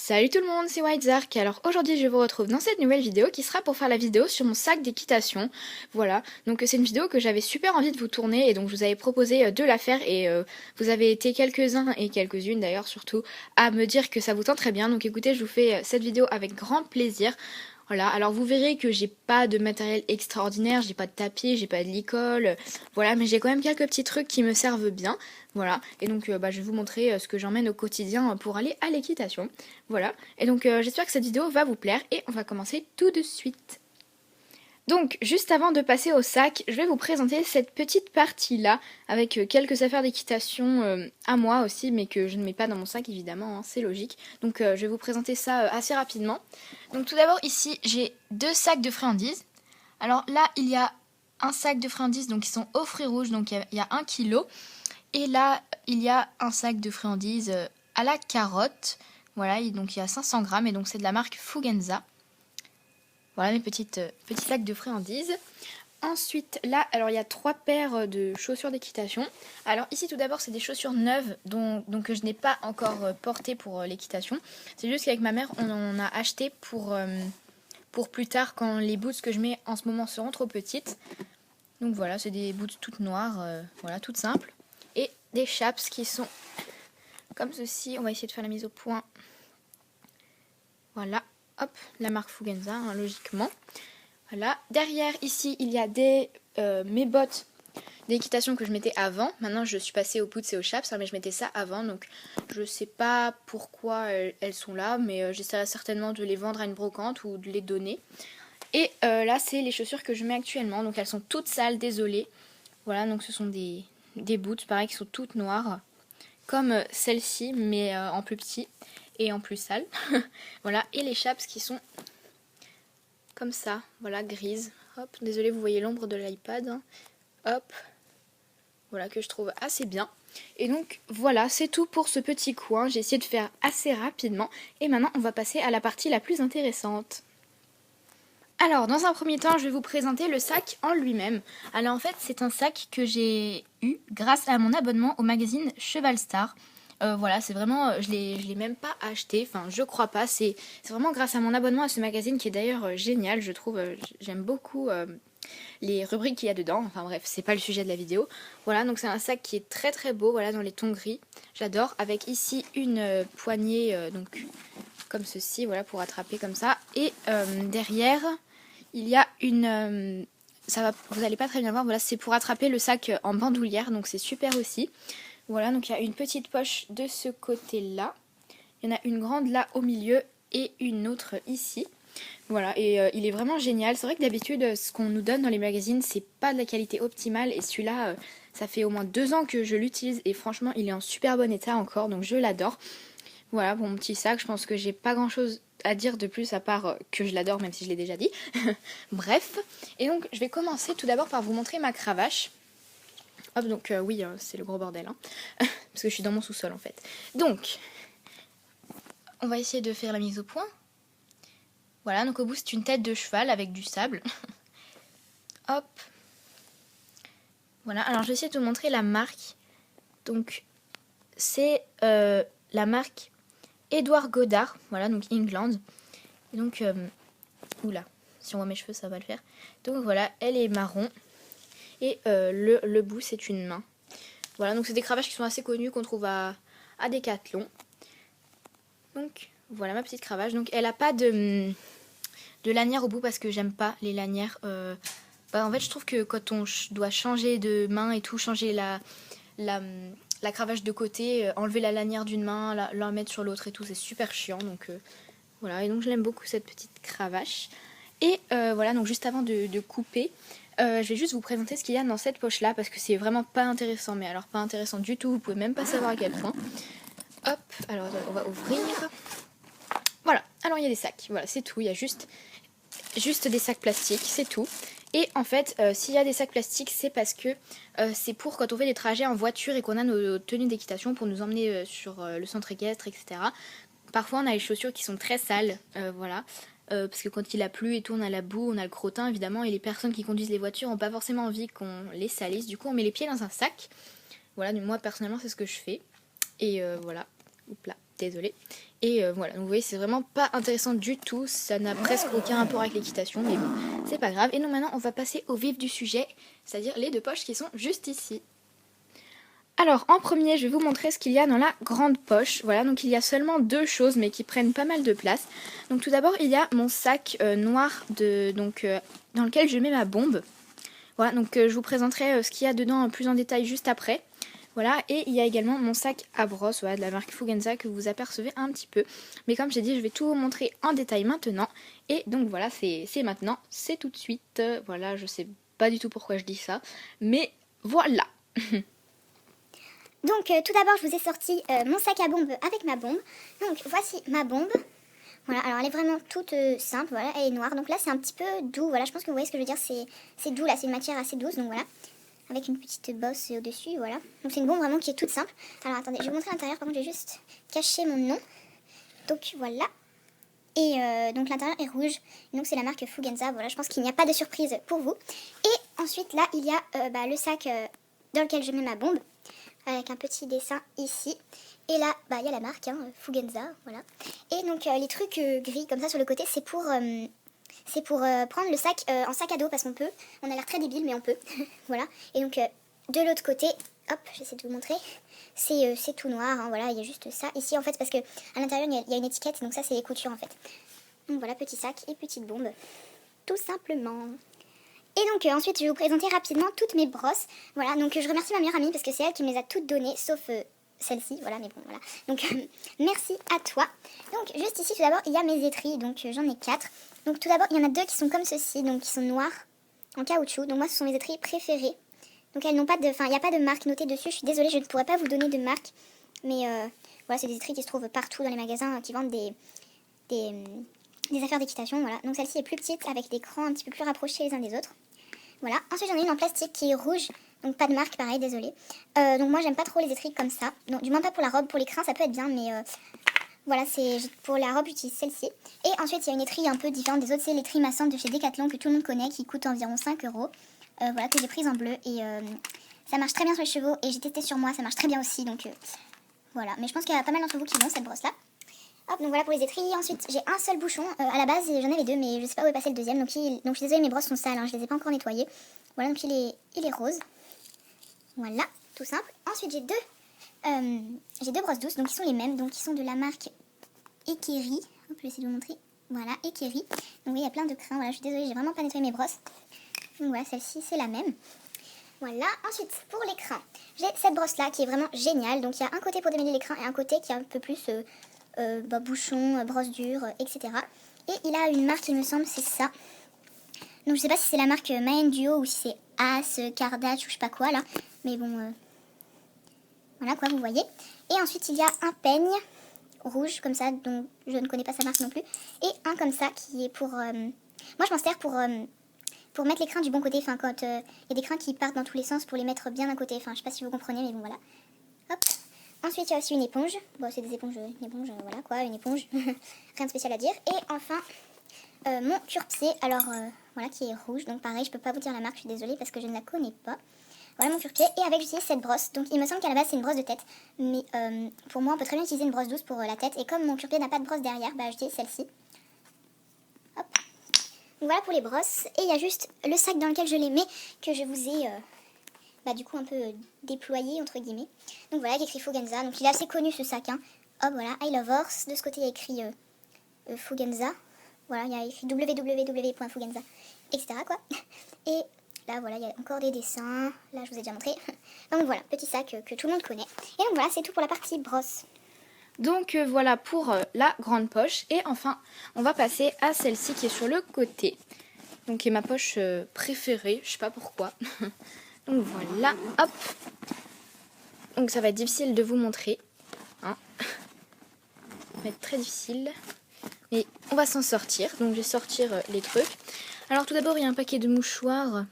Salut tout le monde, c'est Whitezark. Alors aujourd'hui je vous retrouve dans cette nouvelle vidéo qui sera pour faire la vidéo sur mon sac d'équitation. Voilà, donc c'est une vidéo que j'avais super envie de vous tourner et donc je vous avais proposé de la faire et vous avez été quelques-uns et quelques-unes d'ailleurs surtout à me dire que ça vous tente très bien. Donc écoutez, je vous fais cette vidéo avec grand plaisir. Voilà, alors vous verrez que j'ai pas de matériel extraordinaire, j'ai pas de tapis, j'ai pas de licol, voilà, mais j'ai quand même quelques petits trucs qui me servent bien, voilà, et donc je vais vous montrer ce que j'emmène au quotidien pour aller à l'équitation, voilà, et donc j'espère que cette vidéo va vous plaire et on va commencer tout de suite. Donc, juste avant de passer au sac, je vais vous présenter cette petite partie-là, avec quelques affaires d'équitation à moi aussi, mais que je ne mets pas dans mon sac évidemment, hein, c'est logique. Donc je vais vous présenter ça assez rapidement. Donc tout d'abord ici, j'ai deux sacs de friandises. Alors là, il y a un sac de friandises donc qui sont aux fruits rouges, donc il y a 1 kg. Et là, il y a un sac de friandises à la carotte. Voilà, donc il y a 500 grammes et donc c'est de la marque Fugenza. Voilà mes petits sacs de friandises. Ensuite, là, alors il y a 3 paires de chaussures d'équitation. Alors ici, tout d'abord, c'est des chaussures neuves donc que je n'ai pas encore portées pour l'équitation. C'est juste qu'avec ma mère, on en a acheté pour plus tard quand les boots que je mets en ce moment seront trop petites. Donc voilà, c'est des boots toutes noires, voilà, toutes simples. Et des chaps qui sont comme ceci. On va essayer de faire la mise au point. Voilà. Hop, la marque Fugenza, hein, logiquement. Voilà. Derrière, ici, il y a mes bottes d'équitation que je mettais avant. Maintenant, je suis passée aux boots et aux chaps, hein, mais je mettais ça avant. Donc, je sais pas pourquoi elles sont là, mais j'essaierai certainement de les vendre à une brocante ou de les donner. Et là, c'est les chaussures que je mets actuellement. Donc, elles sont toutes sales, désolée. Voilà, donc ce sont des boots, pareil, qui sont toutes noires. Comme celle-ci, mais en plus petit et en plus sale. Voilà, et les chaps qui sont comme ça, voilà, grises. Hop, désolé, vous voyez l'ombre de l'iPad. Hein. Hop, voilà, que je trouve assez bien. Et donc voilà, c'est tout pour ce petit coin. J'ai essayé de faire assez rapidement. Et maintenant, on va passer à la partie la plus intéressante. Alors, dans un premier temps, je vais vous présenter le sac en lui-même. Alors en fait, c'est un sac que j'ai eu grâce à mon abonnement au magazine Cheval Star. Voilà, c'est vraiment, je l'ai même pas acheté, enfin je crois pas, c'est vraiment grâce à mon abonnement à ce magazine qui est d'ailleurs génial, je trouve, j'aime beaucoup les rubriques qu'il y a dedans, enfin bref, c'est pas le sujet de la vidéo. Voilà, donc c'est un sac qui est très très beau, voilà, dans les tons gris, j'adore, avec ici une poignée, donc comme ceci, voilà, pour attraper comme ça, et derrière, il y a une... vous allez pas très bien voir, voilà, c'est pour attraper le sac en bandoulière, donc c'est super aussi. Voilà, donc il y a une petite poche de ce côté-là. Il y en a une grande là au milieu et une autre ici. Voilà, et il est vraiment génial. C'est vrai que d'habitude, ce qu'on nous donne dans les magazines, c'est pas de la qualité optimale. Et celui-là, ça fait au moins 2 ans que je l'utilise. Et franchement, il est en super bon état encore, donc je l'adore. Voilà, pour mon petit sac, je pense que j'ai pas grand-chose à dire de plus à part que je l'adore, même si je l'ai déjà dit. Bref, et donc je vais commencer tout d'abord par vous montrer ma cravache. Hop, donc oui, c'est le gros bordel, hein, parce que je suis dans mon sous-sol en fait. Donc, on va essayer de faire la mise au point. Voilà, donc au bout c'est une tête de cheval avec du sable. Hop. Voilà, alors je vais essayer de vous montrer la marque. Donc, c'est la marque Édouard Godard, voilà, donc England. Et donc, oula, si on voit mes cheveux ça va le faire. Donc voilà, elle est marron. Et le bout c'est une main. Voilà, donc c'est des cravaches qui sont assez connues, qu'on trouve à Decathlon. Donc voilà ma petite cravache. Donc elle a pas de lanière au bout parce que j'aime pas les lanières. En fait je trouve que quand on doit changer de main et tout, changer la cravache de côté, enlever la lanière d'une main, la mettre sur l'autre et tout, c'est super chiant. Donc voilà, et donc je l'aime beaucoup cette petite cravache. Et voilà, donc juste avant de couper, je vais juste vous présenter ce qu'il y a dans cette poche là parce que c'est vraiment pas intéressant, mais alors pas intéressant du tout, vous pouvez même pas savoir à quel point. Hop, alors on va ouvrir. Voilà, alors il y a des sacs, voilà, c'est tout, il y a juste des sacs plastiques, c'est tout. Et en fait, s'il y a des sacs plastiques, c'est parce que c'est pour quand on fait des trajets en voiture et qu'on a nos tenues d'équitation pour nous emmener sur le centre équestre, etc. Parfois on a les chaussures qui sont très sales, voilà. Parce que quand il a plu et tout, on a la boue, on a le crottin évidemment, et les personnes qui conduisent les voitures n'ont pas forcément envie qu'on les salisse. Du coup, on met les pieds dans un sac. Voilà, moi personnellement, c'est ce que je fais. Et voilà. Oups là, désolée. Et voilà, donc vous voyez, c'est vraiment pas intéressant du tout. Ça n'a presque aucun rapport avec l'équitation, mais bon, c'est pas grave. Et donc maintenant, on va passer au vif du sujet, c'est-à-dire les deux poches qui sont juste ici. Alors, en premier, je vais vous montrer ce qu'il y a dans la grande poche. Voilà, donc il y a seulement deux choses, mais qui prennent pas mal de place. Donc tout d'abord, il y a mon sac noir dans lequel je mets ma bombe. Voilà, donc je vous présenterai ce qu'il y a dedans plus en détail juste après. Voilà, et il y a également mon sac à brosse, voilà, de la marque Fugenza, que vous apercevez un petit peu. Mais comme j'ai dit, je vais tout vous montrer en détail maintenant. Et donc voilà, c'est maintenant, c'est tout de suite. Voilà, je sais pas du tout pourquoi je dis ça, mais voilà. Donc tout d'abord, je vous ai sorti mon sac à bombe avec ma bombe. Donc voici ma bombe. Voilà, alors elle est vraiment toute simple, voilà, elle est noire. Donc là, c'est un petit peu doux, voilà, je pense que vous voyez ce que je veux dire, c'est doux, là, c'est une matière assez douce, donc voilà. Avec une petite bosse au-dessus, voilà. Donc c'est une bombe vraiment qui est toute simple. Alors attendez, je vais vous montrer l'intérieur, par contre, je vais juste cacher mon nom. Donc voilà. Et donc l'intérieur est rouge, donc c'est la marque Fugenza, voilà, je pense qu'il n'y a pas de surprise pour vous. Et ensuite, là, il y a le sac dans lequel je mets ma bombe, avec un petit dessin ici. Et là, il y a la marque, hein, Fugenza, voilà. Et donc les trucs gris comme ça sur le côté, c'est pour prendre le sac en sac à dos, parce qu'on peut. On a l'air très débile, mais on peut. Voilà. Et donc de l'autre côté, hop, j'essaie de vous montrer. C'est tout noir, hein, voilà, il y a juste ça ici en fait, parce que à l'intérieur il y a une étiquette, donc ça c'est les coutures en fait. Donc voilà, petit sac et petite bombe, tout simplement. Et donc ensuite je vais vous présenter rapidement toutes mes brosses. Voilà, donc je remercie ma meilleure amie parce que c'est elle qui me les a toutes données, sauf celle-ci, voilà, mais bon, voilà. Donc merci à toi. Donc juste ici tout d'abord il y a mes étrilles, donc j'en ai 4. Donc tout d'abord il y en a 2 qui sont comme ceci, donc qui sont noirs en caoutchouc. Donc moi ce sont mes étrilles préférées. Donc elles n'ont pas de, il n'y a pas de marque notée dessus. Je suis désolée, je ne pourrais pas vous donner de marque, mais voilà, c'est des étrilles qui se trouvent partout dans les magasins qui vendent des affaires d'équitation. Voilà. Donc celle-ci est plus petite avec des crans un petit peu plus rapprochés les uns des autres. Voilà. Ensuite j'en ai une en plastique qui est rouge, donc pas de marque, pareil, désolée. Donc moi j'aime pas trop les étrilles comme ça. Donc du moins pas pour la robe, pour les crins ça peut être bien, mais voilà, pour la robe j'utilise celle-ci. Et ensuite il y a une étrille un peu différente des autres, c'est l'étrille massante de chez Decathlon que tout le monde connaît, qui coûte environ 5 €. Voilà, que j'ai prise en bleu et ça marche très bien sur les cheveux et j'ai testé sur moi, ça marche très bien aussi, donc voilà. Mais je pense qu'il y a pas mal d'entre vous qui l'ont, cette brosse là. Hop, donc voilà pour les étrilles. Ensuite j'ai un seul bouchon, à la base j'en avais 2 mais je sais pas où est passé le deuxième, donc je suis désolée, mes brosses sont sales, hein, je les ai pas encore nettoyées. Voilà, donc il est rose, voilà, tout simple. Ensuite j'ai deux brosses douces, donc qui sont les mêmes, donc qui sont de la marque Ekeri. Hop, je vais essayer de vous montrer, voilà, Ekeri. Donc oui, il y a plein de crins, voilà, je suis désolée, j'ai vraiment pas nettoyé mes brosses. Donc voilà, celle-ci c'est la même. Voilà, ensuite pour les crins, j'ai cette brosse là qui est vraiment géniale. Donc il y a un côté pour démêler les crins et un côté qui est un peu plus bouchon, brosse dure, etc. Et il a une marque, il me semble, c'est ça. Donc je sais pas si c'est la marque Mayen Duo ou si c'est As, Kardashian ou je sais pas quoi là. Mais bon, voilà quoi, vous voyez. Et ensuite il y a un peigne rouge comme ça, dont je ne connais pas sa marque non plus. Et un comme ça qui est pour... moi je m'en sers pour mettre les crins du bon côté, enfin quand il y a des crins qui partent dans tous les sens pour les mettre bien d'un côté, enfin je sais pas si vous comprenez mais bon voilà. Hop. Ensuite il y a aussi une éponge, bon c'est des éponges, une éponge, voilà quoi, une éponge, rien de spécial à dire. Et enfin mon cure-pied, alors voilà qui est rouge, donc pareil je peux pas vous dire la marque, je suis désolée parce que je ne la connais pas. Voilà mon cure-pied et avec j'utilise cette brosse, donc il me semble qu'à la base c'est une brosse de tête, mais pour moi on peut très bien utiliser une brosse douce pour la tête et comme mon cure-pied n'a pas de brosse derrière, bah j'utilise celle-ci. Hop. Donc voilà pour les brosses. Et il y a juste le sac dans lequel je les mets que je vous ai du coup un peu déployé entre guillemets. Donc voilà, il y a écrit Fugenza. Donc il est assez connu ce sac. Hein. Hop voilà, I love horse. De ce côté il y a écrit Fugenza. Voilà, il y a écrit www.fugenza, etc. quoi. Et là voilà, il y a encore des dessins. Là je vous ai déjà montré. Donc voilà, petit sac que tout le monde connaît. Et donc voilà, c'est tout pour la partie brosse. Donc voilà pour la grande poche. Et enfin, on va passer à celle-ci qui est sur le côté. Donc qui est ma poche préférée, je sais pas pourquoi. Donc voilà, hop. Donc ça va être difficile de vous montrer. Hein. Ça va être très difficile. Mais on va s'en sortir. Donc je vais sortir les trucs. Alors tout d'abord, il y a un paquet de mouchoirs.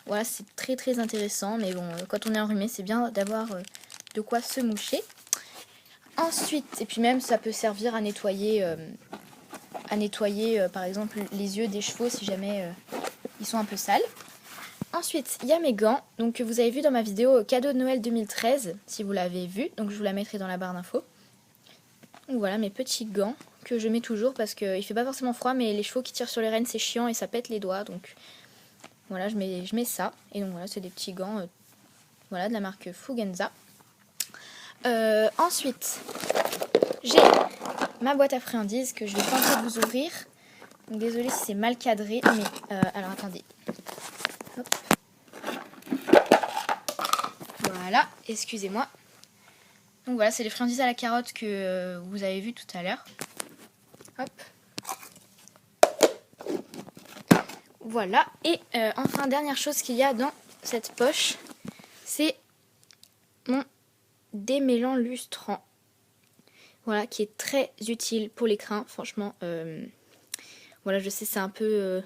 Voilà, c'est très très intéressant. Mais bon, quand on est enrhumé, c'est bien d'avoir de quoi se moucher. Ensuite, et puis même ça peut servir à nettoyer par exemple les yeux des chevaux si jamais ils sont un peu sales. Ensuite, il y a mes gants, donc que vous avez vu dans ma vidéo cadeau de Noël 2013, si vous l'avez vu, donc je vous la mettrai dans la barre d'infos. Donc voilà mes petits gants que je mets toujours parce qu'il fait pas forcément froid, mais les chevaux qui tirent sur les rênes c'est chiant et ça pète les doigts, donc voilà je mets ça. Et donc voilà c'est des petits gants voilà, de la marque Fugenza. Ensuite j'ai ma boîte à friandises que je vais tenter de vous ouvrir. Donc désolée si c'est mal cadré, mais alors attendez. Hop. Voilà, excusez-moi. Donc voilà, c'est les friandises à la carotte que vous avez vu tout à l'heure. Hop. Voilà, et enfin dernière chose qu'il y a dans cette poche, c'est mon démêlant lustrant. Voilà, qui est très utile pour les crins, franchement. Voilà, je sais, c'est un peu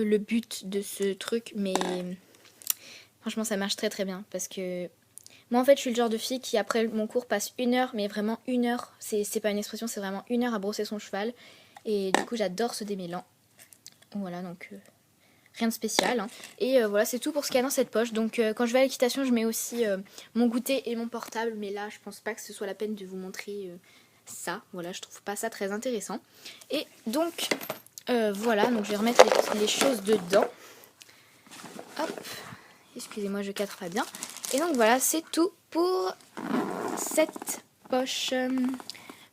le but de ce truc, mais franchement, ça marche très très bien. Parce que moi, en fait, je suis le genre de fille qui, après mon cours, passe 1 heure, mais vraiment 1 heure. C'est pas une expression, c'est vraiment 1 heure à brosser son cheval. Et du coup, j'adore ce démêlant. Voilà, donc rien de spécial. Hein. Et voilà, c'est tout pour ce qu'il y a dans cette poche. Donc, quand je vais à l'équitation, je mets aussi mon goûter et mon portable. Mais là, je pense pas que ce soit la peine de vous montrer ça. Voilà, je trouve pas ça très intéressant. Et donc, voilà, donc je vais remettre les choses dedans. Hop, excusez-moi, je cadre pas bien. Et donc voilà, c'est tout pour cette poche.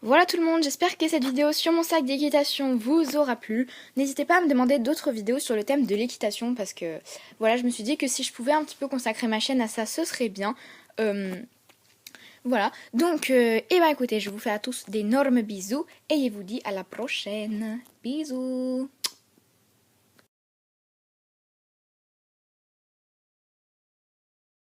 Voilà tout le monde, j'espère que cette vidéo sur mon sac d'équitation vous aura plu. N'hésitez pas à me demander d'autres vidéos sur le thème de l'équitation parce que voilà, je me suis dit que si je pouvais un petit peu consacrer ma chaîne à ça, ce serait bien. Voilà, donc et bah écoutez, je vous fais à tous d'énormes bisous et je vous dis à la prochaine. Bisous.